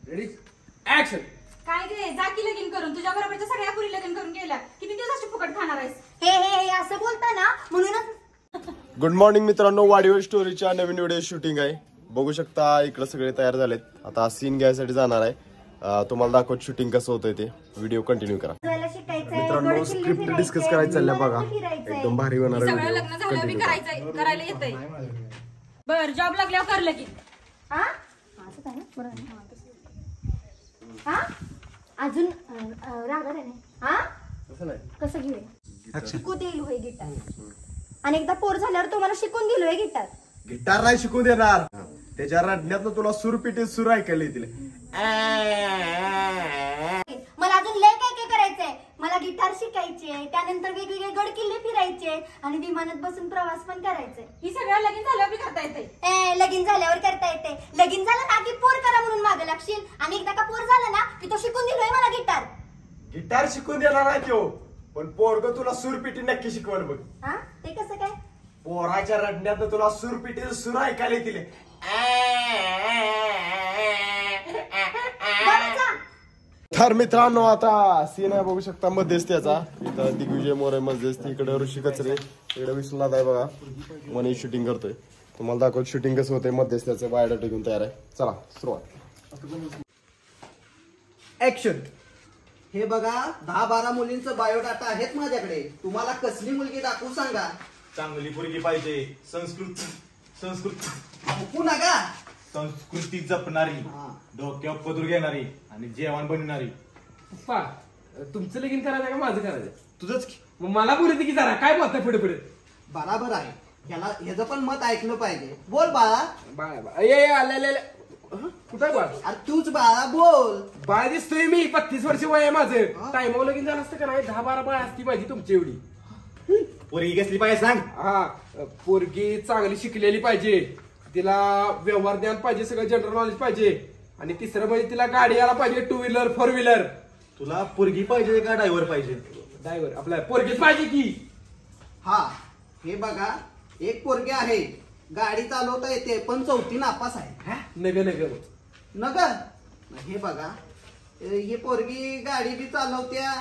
Ready action. काय गे जा की लगीन करून तुझ्या बरोबरच्या सगळ्या पुरी लगीन करून गेल्या. किती दिवस अशी फुकट खाणार आहेस? हे असं बोलता ना म्हणूनच. गुड मॉर्निंग मित्रांनो, वाडीवर स्टोरीच्या नवीन व्हिडिओ शूटिंग आहे. बघू शकता इकडे सगळे तयार झालेत. आता सीन घ्यायसाठी जाणार आहे. तुम्हाला दाखवत शूटिंग कसं होतंय ते. व्हिडिओ कंटिन्यू करा मित्रांनो. स्क्रिप्ट डिस्कस करायचं चाललंय बघा. एकदम भारी होणार आहे. सगळं लग्न झाल्यावर बी करायला येतंय. बर जॉब लागल्यावर कर लगीन. अजून रागणार नाही. कसं घेऊया शिकू देईल होय गिटार. आणि एकदा पोर झाल्यावर तुम्हाला शिकून दिलोय गिटार. गिटार नाही शिकून देणार. त्याच्या रडण्यात तुला सुरपिटी सुर ऐकायला येतील. मला अजून लय काय काय करायचंय. मला गिटार शिकायचे, त्यानंतर वेगवेगळे गड किल्ले फिरायचे आणि विमानात बसून प्रवास पण करायचे. ही सगळं लगीन झाल्यावर बी करता येते. लगीन झाल्यावर करता येते. लगीन झालं ना की पोर करा म्हणून मागे लागशील. आणि एकदा का पोर झालं ना की तो शिकून दिलोय मला गिटार. गिटार शिकून देणार आहे तो, पण पोरग तुला सुरपिटी नक्की शिकवल बघ. ते कसं काय? पोराच्या रडण्यात तुला सुरपिटी सुर ऐकायला येतील. तर मित्रांनो आता सीन आहे बघू शकता मध्यस्थ्याचा. इथं दिग्विजय मोरे मध्यस्थी, इकडे ऋषी कचरे, इकडे विश्वनाथ आहे बघा. मनी शूटिंग करतोय. तुम्हाला दाखवत शूटिंग कसं होतंय. मध्यस्थ्याचं बायोडाटा घेऊन तयार आहे. चला सुरुवात. ऍक्शन. हे बघा 10-12 मुलींचं बायोडाटा आहेत माझ्याकडे. तुम्हाला कसली मुलगी दाखवू सांगा. चांगली मुलगी पाहिजे. संस्कृत ऐकू नका. संस्कृती जपणारी, डोक्यावर पदर घेणारी आणि जेवण बनवणारी. पप्पा तुमचं लगीन करायचं का माझं करायचं? तुझंच मग मला बोलायचं की जरा काय बोलताय पुढे पुढे. बराबर आहे. ह्याचं पण मत ऐकलं पाहिजे. बोल बाळा. कुठे बाळ? अरे तूच बाळा बोल. बाळ दिसतोय मी. 35 वर्ष वय आहे माझं. टाइम लगीन झालं असतं का नाही. 10-12 बाळ असती पाहिजे तुमची एवढी. पोरगी कसली पाहिजे सांग. पोरगी चांगली शिकलेली पाहिजे. तिला व्यवहार ज्ञान पाहिजे, सगळं जनरल नॉलेज पाहिजे. आणि तिसरं म्हणजे तिला गाडी यायला पाहिजे. 2 व्हीलर 4 व्हीलर. तुला पोरगी पाहिजे का ड्रायव्हर पाहिजे? ड्रायव्हर आपला पोरगीच पाहिजे की. हे बघा एक पोरगी आहे. गाडी चालवता येते पण 4थी नापास आहे. नग हे बघा हे पोरगी गाडी बी चालवत्या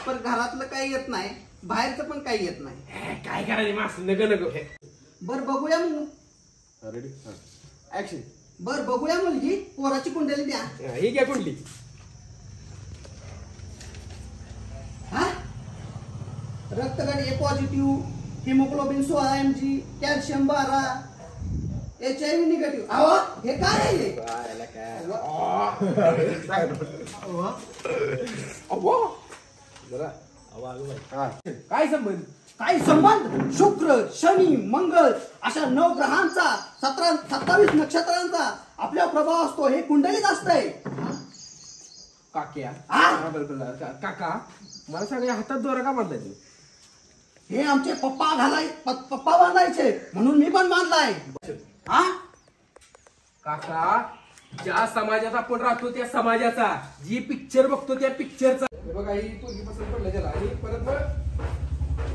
पण घरातलं काही येत नाही, बाहेरचं पण काही येत नाही. काय करायचं मास. बर बघूया मग. Ready action. बर बघूया मुलगी. पोराची कुंडली द्या. ही घ्या कुंडली. रक्तगट A positive, haemoglobin 16 mg, calcium 12, HIV negative. हे काय आहे? काय संबंध? काय संबंध? शुक्र, शनी, मंगळ अशा 9 ग्रहांचा 27 नक्षत्रांचा आपल्या प्रभाव असतो. हे कुंडलीत असतंय. काक्या काका मला सांगा हातात दोरा का बांधायचे? हे आमचे पप्पा बांधायचे म्हणून मी पण बांधलाय. काका ज्या समाजात आपण राहतो त्या समाजाचा, जी पिक्चर बघतो त्या पिक्चरचा. बघा ही पोरगी पसंत पडलं त्याला. आणि परत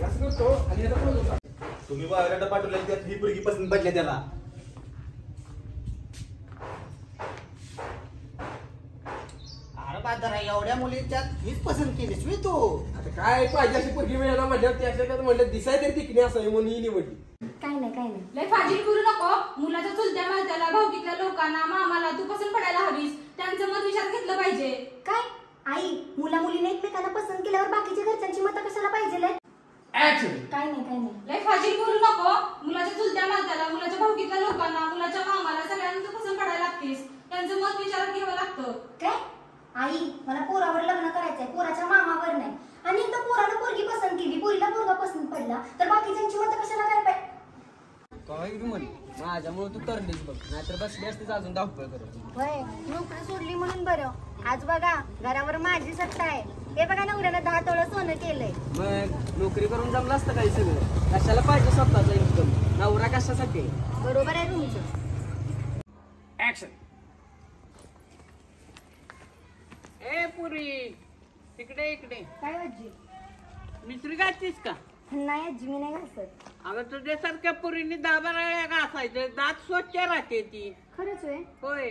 असं करतो आणि याचा फोन होता. तुम्ही बायोडाटा पाठवलेला त्यात ही पोरगी पसंत पडली त्याला. एवढ्या मुलींच्या हीच पसंत केलीस मी तू. आता काय पाहिजे अशी पोरगी मिळाला म्हटलं त्याच्यात म्हटलं दिसाय तरी तिकणी असं म्हणून ही निवडली. काय नाही लय फाजील करू नको. मुलाच्या चुलत्या मालत्याला, भाऊकीतल्या लोकांना, मामाला तू पसंत पडायला हवीस. त्यांचं मत विचार घेतलं पाहिजे. काय आई मुला मुलीने एकमेकांना पसंत केल्यावर बाकीच्या घरच्यांची मतं कशाला पाहिजे? काय नाही लय फाजील करू नको. मुलाच्या चुलत्या मालत्याला, मुलाच्या भाऊकीतल्या लोकांना, मुलाच्या मामाला सगळ्यांना तू पसंत पडायला लागतेस. त्यांचं मत विचारात घ्यावं लागतं. काय आई मला पोरावर लग्न करायचंय, पोराच्या मामावर नाही. आणि एकदा पोरानं पोरगी पसंत केली, पोरीला पोरगा पसंत पडला तर बाकीच्यांची मतं कशाला काय पाहिजे? माझ्यामुळे तू तरलीस बघ. नाहीतर बसली असतीच अजून धावपळ करत. होय नोकरी सोडली म्हणून बरं. आज बघा घरावर माझी सत्ता आहे. हे बघा नवऱ्यानं 10 तोळं सोनं केलंय. मग नोकरी करून जमलं असतं काही सगळं. कशाला पाहिजे स्वतःचा इन्कम? नवरा कशासाठी? बरोबर आहे तुमचं. ऍक्शन. ए पुरी इकडे काय आजी? मिसरी घालतीस का? नाही आजी मी नाही घासत. अगं तुझ्यासारख्या पुरीने 10-12 वेळा घासायचे. दात स्वच्छ राहते ती. खरंच होय? होय.